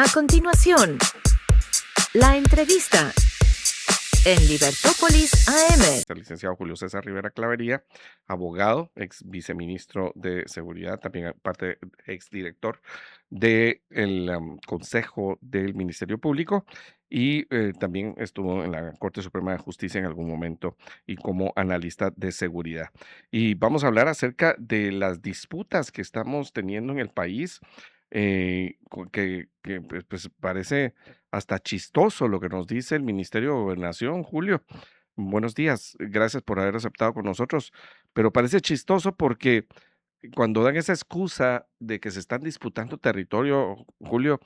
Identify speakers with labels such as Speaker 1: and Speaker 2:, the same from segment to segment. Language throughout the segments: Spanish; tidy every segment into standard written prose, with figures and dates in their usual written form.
Speaker 1: A continuación, la entrevista en Libertópolis AM.
Speaker 2: El licenciado Julio César Rivera Clavería, abogado, ex viceministro de Seguridad, también aparte ex director del Consejo del Ministerio Público y también estuvo en la Corte Suprema de Justicia en algún momento y como analista de seguridad. Y vamos a hablar acerca de las disputas que estamos teniendo en el país, pues parece hasta chistoso lo que nos dice el Ministerio de Gobernación, Julio. Buenos días, gracias por haber aceptado con nosotros, pero parece chistoso porque cuando dan esa excusa de que se están disputando territorio, Julio,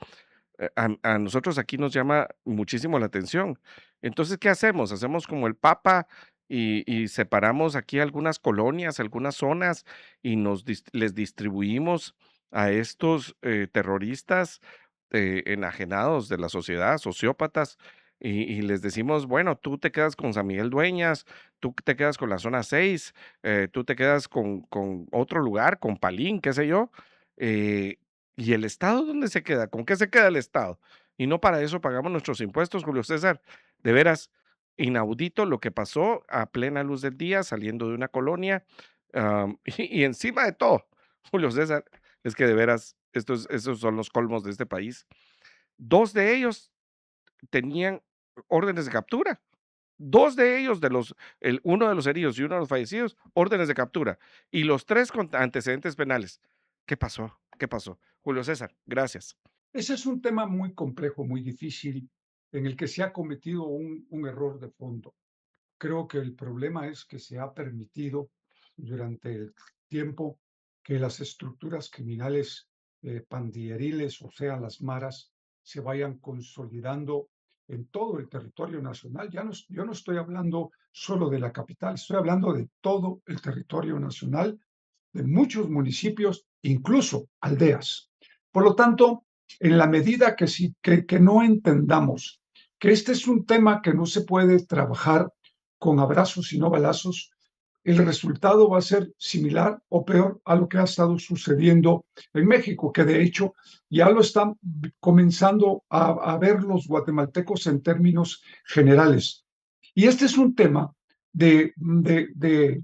Speaker 2: a nosotros aquí nos llama muchísimo la atención. Entonces, ¿qué hacemos? Hacemos como el Papa y separamos aquí algunas colonias, algunas zonas y les distribuimos a estos terroristas enajenados de la sociedad, sociópatas, y les decimos, bueno, tú te quedas con San Miguel Dueñas, tú te quedas con la zona 6, tú te quedas con otro lugar, con Palín, qué sé yo. eh, ¿Y el Estado dónde se queda? ¿Con qué se queda el Estado? Y no para eso pagamos nuestros impuestos, Julio César. De veras, inaudito lo que pasó a plena luz del día, saliendo de una colonia, y encima de todo, Julio César, es que de veras, estos son los colmos de este país. Dos de ellos tenían órdenes de captura. Dos de ellos, uno de los heridos y uno de los fallecidos, órdenes de captura. Y los tres con antecedentes penales. ¿Qué pasó? ¿Qué pasó? Julio César, gracias.
Speaker 3: Ese es un tema muy complejo, muy difícil, en el que se ha cometido un error de fondo. Creo que el problema es que se ha permitido durante el tiempo que las estructuras criminales pandilleriles, o sea, las maras, se vayan consolidando en todo el territorio nacional. Yo no estoy hablando solo de la capital, estoy hablando de todo el territorio nacional, de muchos municipios, incluso aldeas. Por lo tanto, en la medida que no entendamos que este es un tema que no se puede trabajar con abrazos y no balazos, el resultado va a ser similar o peor a lo que ha estado sucediendo en México, que de hecho ya lo están comenzando a ver los guatemaltecos en términos generales. Y este es un tema de, de, de,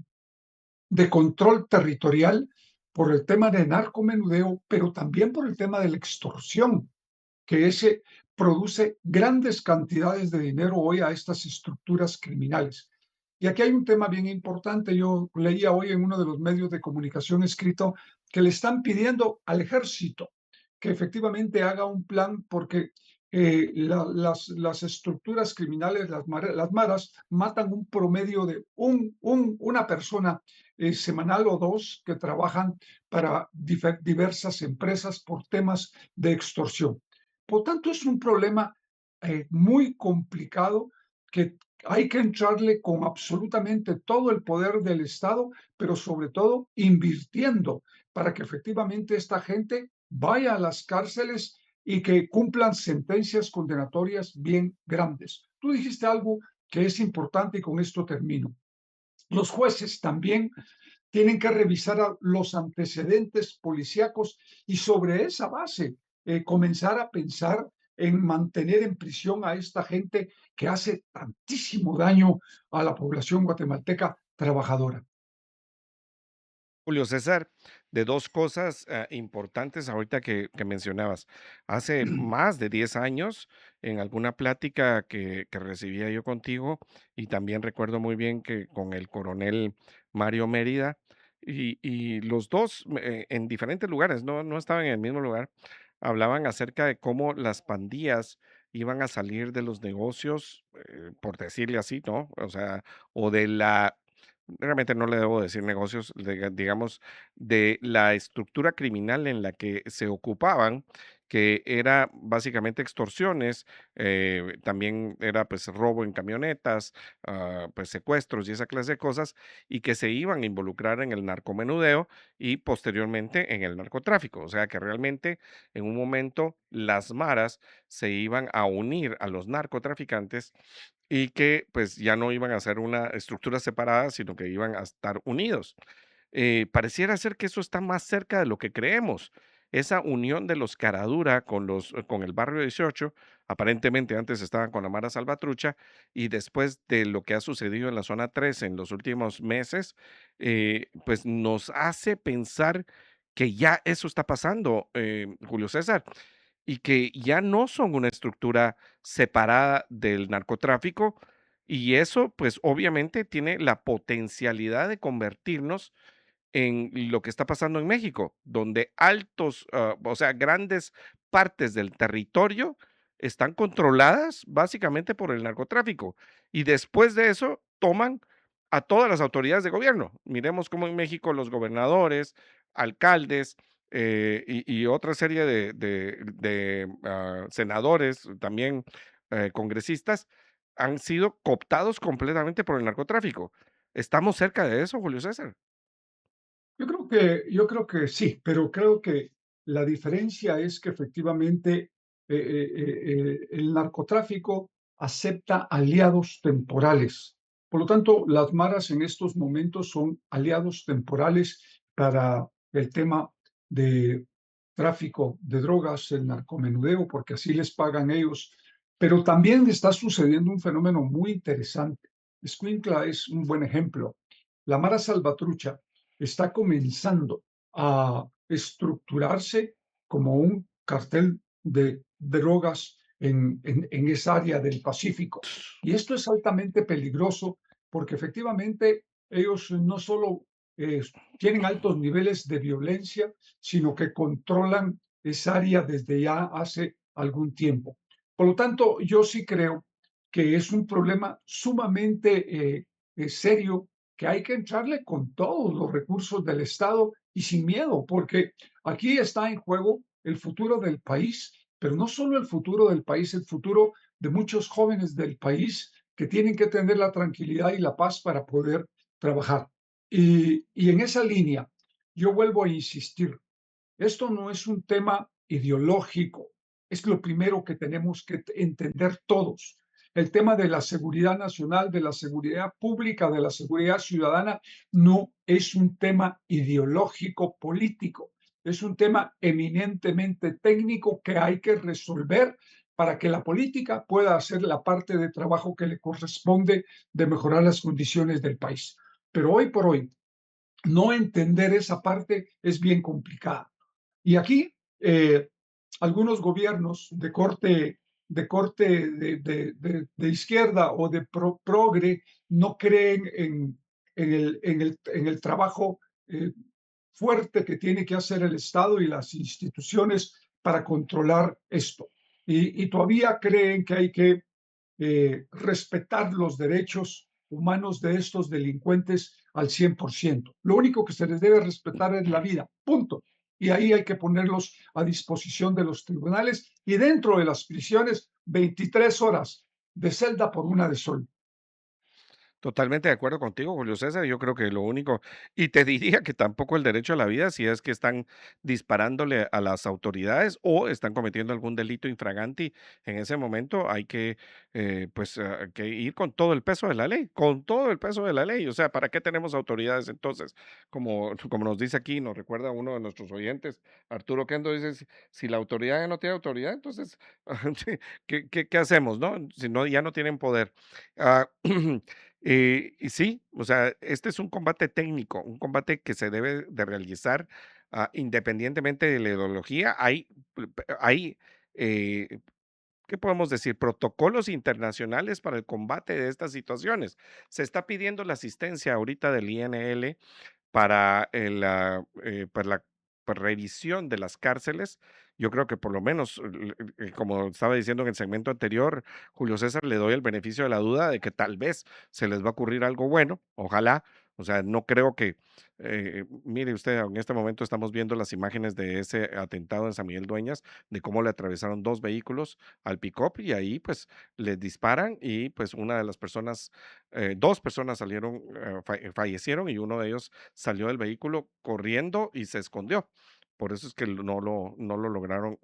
Speaker 3: de control territorial por el tema de narcomenudeo, pero también por el tema de la extorsión, que ese produce grandes cantidades de dinero hoy a estas estructuras criminales. Y aquí hay un tema bien importante. Yo leía hoy en uno de los medios de comunicación escrito que le están pidiendo al ejército que efectivamente haga un plan porque las estructuras criminales, las maras, matan un promedio de una persona semanal o dos que trabajan para diversas empresas por temas de extorsión. Por tanto, es un problema muy complicado que hay que entrarle con absolutamente todo el poder del Estado, pero sobre todo invirtiendo para que efectivamente esta gente vaya a las cárceles y que cumplan sentencias condenatorias bien grandes. Tú dijiste algo que es importante y con esto termino. Los jueces también tienen que revisar los antecedentes policíacos y sobre esa base comenzar a pensar en mantener en prisión a esta gente que hace tantísimo daño a la población guatemalteca trabajadora.
Speaker 2: Julio César, de dos cosas importantes ahorita que mencionabas. Hace más de 10 años, en alguna plática que recibía yo contigo, y también recuerdo muy bien que con el coronel Mario Mérida, y los dos en diferentes lugares, no estaban en el mismo lugar, hablaban acerca de cómo las pandillas iban a salir de los negocios, por decirle así, ¿no? O sea, o de la realmente no le debo decir negocios, digamos, de la estructura criminal en la que se ocupaban, que era básicamente extorsiones, también era pues robo en camionetas, pues secuestros y esa clase de cosas, y que se iban a involucrar en el narcomenudeo y posteriormente en el narcotráfico. O sea que realmente en un momento las maras se iban a unir a los narcotraficantes y que pues ya no iban a ser una estructura separada, sino que iban a estar unidos. Pareciera ser que eso está más cerca de lo que creemos. esa unión de los Caradura con el barrio 18, aparentemente antes estaban con la Mara Salvatrucha, y después de lo que ha sucedido en la zona 3 en los últimos meses, pues nos hace pensar que ya eso está pasando, Julio César, y que ya no son una estructura separada del narcotráfico, y eso, pues, obviamente tiene la potencialidad de convertirnos en lo que está pasando en México, donde o sea, grandes partes del territorio están controladas básicamente por el narcotráfico. Y después de eso toman a todas las autoridades de gobierno. Miremos cómo en México los gobernadores, alcaldes y otra serie de senadores, también congresistas, han sido cooptados completamente por el narcotráfico. ¿Estamos cerca de eso, Julio César?
Speaker 3: Yo creo que sí, pero creo que la diferencia es que efectivamente el narcotráfico acepta aliados temporales. Por lo tanto, las maras en estos momentos son aliados temporales para el tema de tráfico de drogas, el narcomenudeo, porque así les pagan ellos. Pero también está sucediendo un fenómeno muy interesante. Escuintla es un buen ejemplo. La Mara Salvatrucha está comenzando a estructurarse como un cartel de drogas en esa área del Pacífico. Y esto es altamente peligroso porque efectivamente ellos no solo eh, tienen altos niveles de violencia, sino que controlan esa área desde ya hace algún tiempo. Por lo tanto, yo sí creo que es un problema sumamente serio, que hay que entrarle con todos los recursos del Estado y sin miedo, porque aquí está en juego el futuro del país, pero no solo el futuro del país, el futuro de muchos jóvenes del país que tienen que tener la tranquilidad y la paz para poder trabajar. Y en esa línea, yo vuelvo a insistir, esto no es un tema ideológico, es lo primero que tenemos que entender todos. El tema de la seguridad nacional, de la seguridad pública, de la seguridad ciudadana, no es un tema ideológico político, es un tema eminentemente técnico que hay que resolver para que la política pueda hacer la parte de trabajo que le corresponde de mejorar las condiciones del país. Pero hoy por hoy, no entender esa parte es bien complicado. Y aquí algunos gobiernos de corte de izquierda o de progre no creen en el trabajo fuerte que tiene que hacer el Estado y las instituciones para controlar esto. Y todavía creen que hay que respetar los derechos humanos de estos delincuentes al 100%. Lo único que se les debe respetar es la vida, punto. Y ahí hay que ponerlos a disposición de los tribunales y dentro de las prisiones 23 horas de celda por una de sol.
Speaker 2: Totalmente de acuerdo contigo, Julio César. Yo creo que lo único, y te diría que tampoco el derecho a la vida, si es que están disparándole a las autoridades o están cometiendo algún delito infraganti en ese momento, hay que, pues, que ir con todo el peso de la ley, con todo el peso de la ley. O sea, ¿para qué tenemos autoridades entonces? Como nos dice aquí, nos recuerda uno de nuestros oyentes, Arturo Kendo, dice, si la autoridad ya no tiene autoridad, entonces, ¿qué hacemos, no? Si no, ya no tienen poder. Ah, y sí, o sea, este es un combate técnico, un combate que se debe de realizar independientemente de la ideología. Hay eh, ¿qué podemos decir? Protocolos internacionales para el combate de estas situaciones. Se está pidiendo la asistencia ahorita del INL para para la revisión de las cárceles. Yo creo que por lo menos, como estaba diciendo en el segmento anterior, Julio César, le doy el beneficio de la duda de que tal vez se les va a ocurrir algo bueno, ojalá. O sea, no creo que, mire usted, en este momento estamos viendo las imágenes de ese atentado en San Miguel Dueñas, de cómo le atravesaron dos vehículos al pick-up y ahí pues les disparan y pues una de las personas, dos personas salieron, fallecieron y uno de ellos salió del vehículo corriendo y se escondió. Por eso es que no lo lograron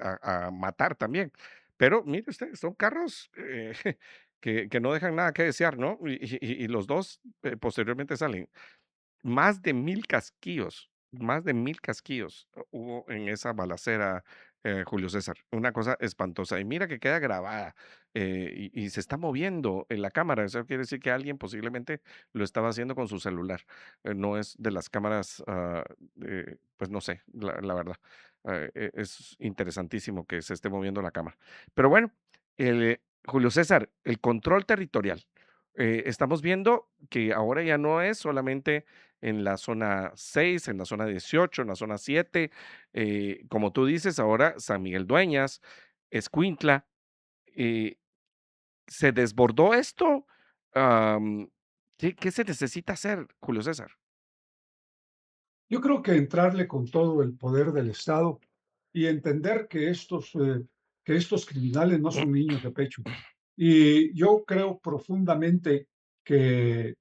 Speaker 2: a matar también. Pero mire usted, son carros que no dejan nada que desear, ¿no? Y los dos posteriormente salen. Más de 1000 casquillos. más de 1000 casquillos hubo en esa balacera, Julio César. Una cosa espantosa. Y mira que queda grabada y se está moviendo en la cámara. Eso quiere decir que alguien posiblemente lo estaba haciendo con su celular. No es de las cámaras, pues no sé, la verdad. Es interesantísimo que se esté moviendo la cámara. Pero bueno, Julio César, el control territorial. Estamos viendo que ahora ya no es solamente en la zona 6, en la zona 18, en la zona 7, como tú dices, ahora San Miguel Dueñas, Escuintla, eh, ¿se desbordó esto? Am, ¿qué se necesita hacer, Julio César?
Speaker 3: Yo creo que entrarle con todo el poder del Estado y entender que estos criminales no son niños de pecho. Y yo creo profundamente que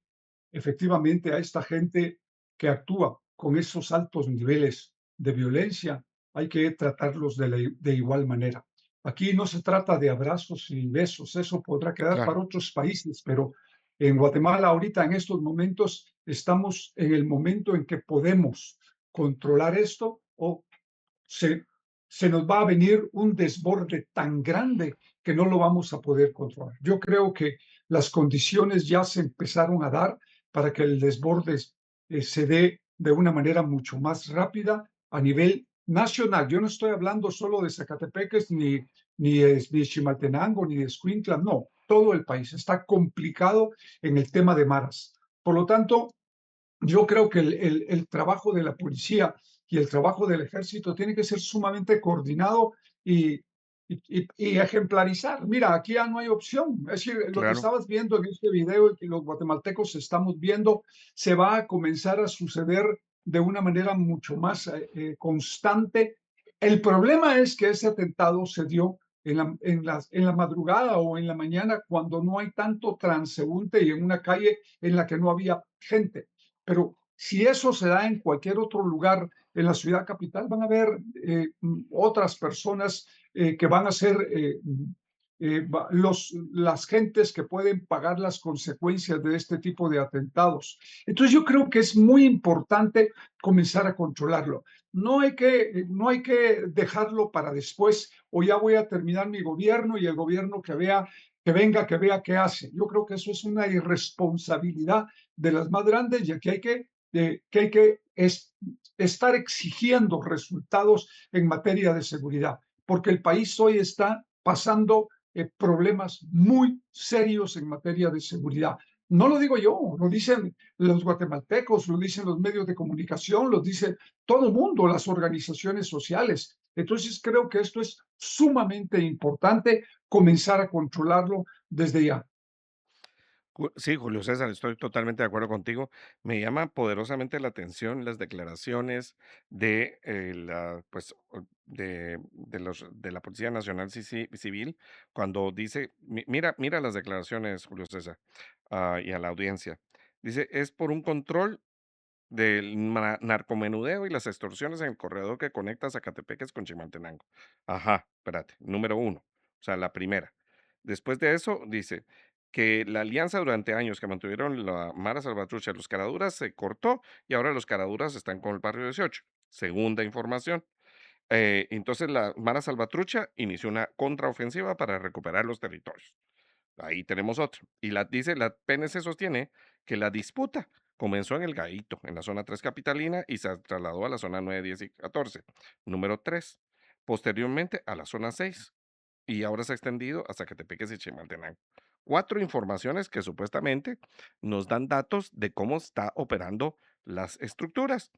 Speaker 3: efectivamente a esta gente que actúa con esos altos niveles de violencia, hay que tratarlos de igual manera. Aquí no se trata de abrazos y besos, eso podrá quedar
Speaker 2: Claro,
Speaker 3: para otros países, pero en Guatemala ahorita en estos momentos estamos en el momento en que podemos controlar esto o se, se nos va a venir un desborde tan grande que no lo vamos a poder controlar. Yo creo que las condiciones ya se empezaron a dar para que el desborde se dé de una manera mucho más rápida a nivel nacional. Yo no estoy hablando solo de Zacatepeques, ni Chimaltenango, ni de Escuintla, no, todo el país está complicado en el tema de maras. Por lo tanto, yo creo que el trabajo de la policía y el trabajo del ejército tiene que ser sumamente coordinado y ejemplarizar. Mira, aquí ya no hay opción. Es decir, lo que
Speaker 2: claro,
Speaker 3: estabas viendo en este video y que los guatemaltecos estamos viendo, se va a comenzar a suceder de una manera mucho más constante. El problema es que ese atentado se dio en la madrugada o en la mañana cuando no hay tanto transeúnte y en una calle en la que no había gente. Pero si eso se da en cualquier otro lugar en la ciudad capital, van a haber otras personas que van a ser las gentes que pueden pagar las consecuencias de este tipo de atentados. Entonces yo creo que es muy importante comenzar a controlarlo. No hay que dejarlo para después o ya voy a terminar mi gobierno y el gobierno que vea qué hace. Yo creo que eso es una irresponsabilidad de las más grandes y aquí hay que estar exigiendo resultados en materia de seguridad, porque el país hoy está pasando problemas muy serios en materia de seguridad. No lo digo yo, lo dicen los guatemaltecos, lo dicen los medios de comunicación, lo dice todo el mundo, las organizaciones sociales. Entonces creo que esto es sumamente importante comenzar a controlarlo desde ya.
Speaker 2: Sí, Julio César, estoy totalmente de acuerdo contigo. Me llama poderosamente la atención las declaraciones de pues, de la Policía Nacional Civil cuando dice, mira las declaraciones, Julio César, y a la audiencia. Dice, es por un control del narcomenudeo y las extorsiones en el corredor que conecta Zacatepeques con Chimaltenango. Ajá, espérate, número uno, o sea, la primera. Después de eso, dice que la alianza durante años que mantuvieron la Mara Salvatrucha y los Caraduras se cortó y ahora los Caraduras están con el barrio 18. Segunda información. Entonces la Mara Salvatrucha inició una contraofensiva para recuperar los territorios. Ahí tenemos otro. Y dice, la PNC sostiene que la disputa comenzó en el Gaito, en la zona 3 capitalina, y se trasladó a la zona 9, 10 y 14. Número 3. Posteriormente a la zona 6. Y ahora se ha extendido hasta Zacatepeques y Chimaltenango. Cuatro informaciones que supuestamente nos dan datos de cómo está operando las estructuras.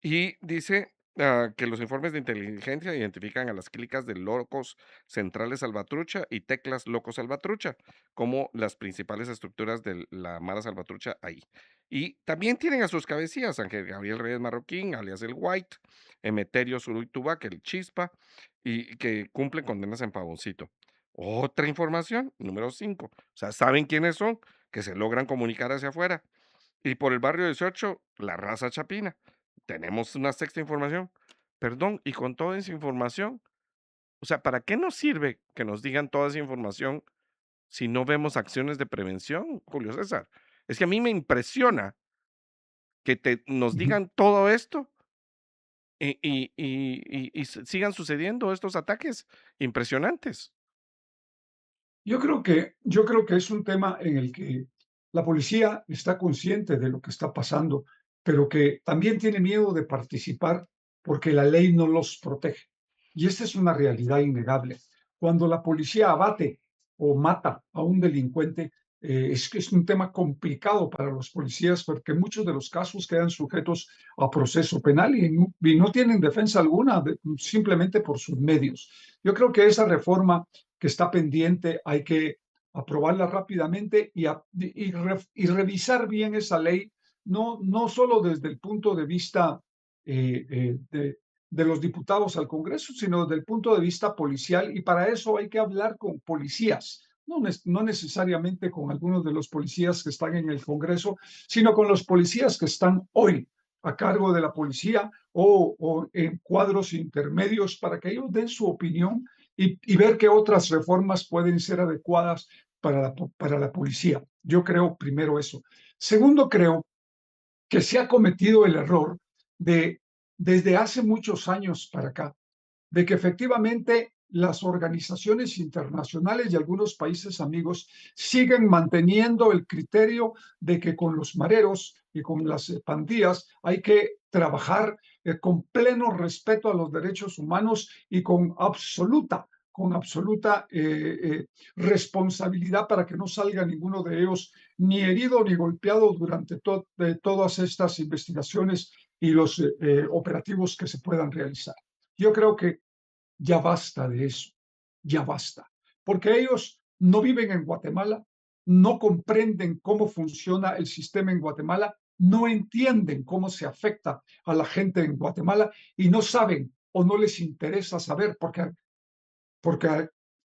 Speaker 2: Y dice que los informes de inteligencia identifican a las clicas de Locos Centrales Salvatrucha y Teclas Locos Salvatrucha como las principales estructuras de la Mara Salvatrucha ahí. Y también tienen a sus cabecillas Ángel Gabriel Reyes Marroquín, alias el White, Emeterio Zuruituba, que el Chispa, y que cumplen condenas en Pavoncito. Otra información, número 5. O sea, ¿saben quiénes son? Que se logran comunicar hacia afuera. Y por el barrio 18, la raza chapina. Tenemos una sexta información. Perdón, y con toda esa información, o sea, ¿para qué nos sirve que nos digan toda esa información si no vemos acciones de prevención, Julio César? Es que a mí me impresiona que nos
Speaker 3: Ujú.
Speaker 2: digan todo esto sigan sucediendo estos ataques impresionantes.
Speaker 3: Yo creo que es un tema en el que la policía está consciente de lo que está pasando, pero que también tiene miedo de participar porque la ley no los protege. Y esta es una realidad innegable. Cuando la policía abate o mata a un delincuente, es que es un tema complicado para los policías porque muchos de los casos quedan sujetos a proceso penal y no tienen defensa alguna simplemente por sus medios. Yo creo que esa reforma que está pendiente, hay que aprobarla rápidamente y revisar bien esa ley, no solo desde el punto de vista de los diputados al Congreso, sino desde el punto de vista policial, y para eso hay que hablar con policías. No necesariamente con algunos de los policías que están en el Congreso, sino con los policías que están hoy a cargo de la policía o en cuadros intermedios para que ellos den su opinión y ver qué otras reformas pueden ser adecuadas para la policía. Yo creo primero eso. Segundo, creo que se ha cometido el error de, desde hace muchos años para acá, de que efectivamente las organizaciones internacionales y algunos países amigos siguen manteniendo el criterio de que con los mareros y con las pandillas hay que trabajar con pleno respeto a los derechos humanos y con absoluta responsabilidad para que no salga ninguno de ellos ni herido ni golpeado durante todas estas investigaciones y los operativos que se puedan realizar. Yo creo que ya basta de eso, ya basta, porque ellos no viven en Guatemala, no comprenden cómo funciona el sistema en Guatemala, no entienden cómo se afecta a la gente en Guatemala y no saben o no les interesa saber porque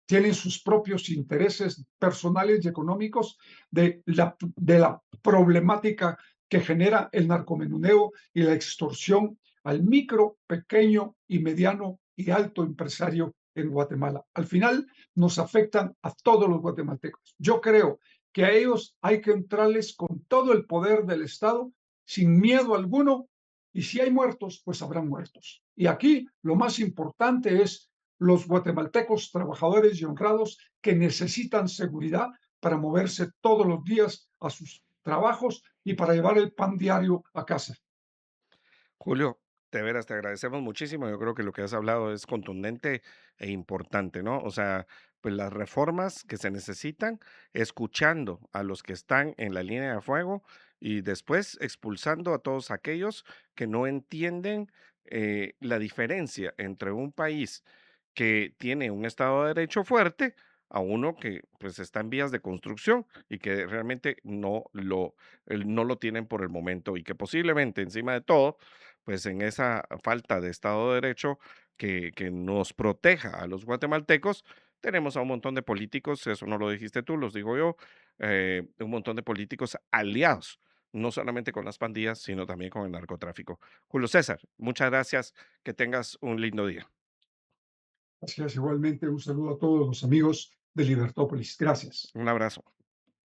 Speaker 3: tienen sus propios intereses personales y económicos de la problemática que genera el narcomenudeo y la extorsión al micro, pequeño y mediano y alto empresario en Guatemala. Al final nos afectan a todos los guatemaltecos. Yo creo que a ellos hay que entrarles con todo el poder del Estado, sin miedo alguno, y si hay muertos, pues habrán muertos. Y aquí lo más importante es los guatemaltecos trabajadores y honrados que necesitan seguridad para moverse todos los días a sus trabajos y para llevar el pan diario a casa.
Speaker 2: Julio, de veras te agradecemos muchísimo. Yo creo que lo que has hablado es contundente e importante, ¿no? O sea, pues las reformas que se necesitan, escuchando a los que están en la línea de fuego y después expulsando a todos aquellos que no entienden la diferencia entre un país que tiene un Estado de Derecho fuerte a uno que pues está en vías de construcción y que realmente no lo tienen por el momento y que posiblemente encima de todo pues en esa falta de Estado de Derecho que nos proteja a los guatemaltecos, tenemos a un montón de políticos, eso no lo dijiste tú, los digo yo, un montón de políticos aliados, no solamente con las pandillas, sino también con el narcotráfico. Julio César, muchas gracias, que tengas un lindo día.
Speaker 3: Así es, igualmente un saludo a todos los amigos de Libertópolis. Gracias.
Speaker 2: Un abrazo.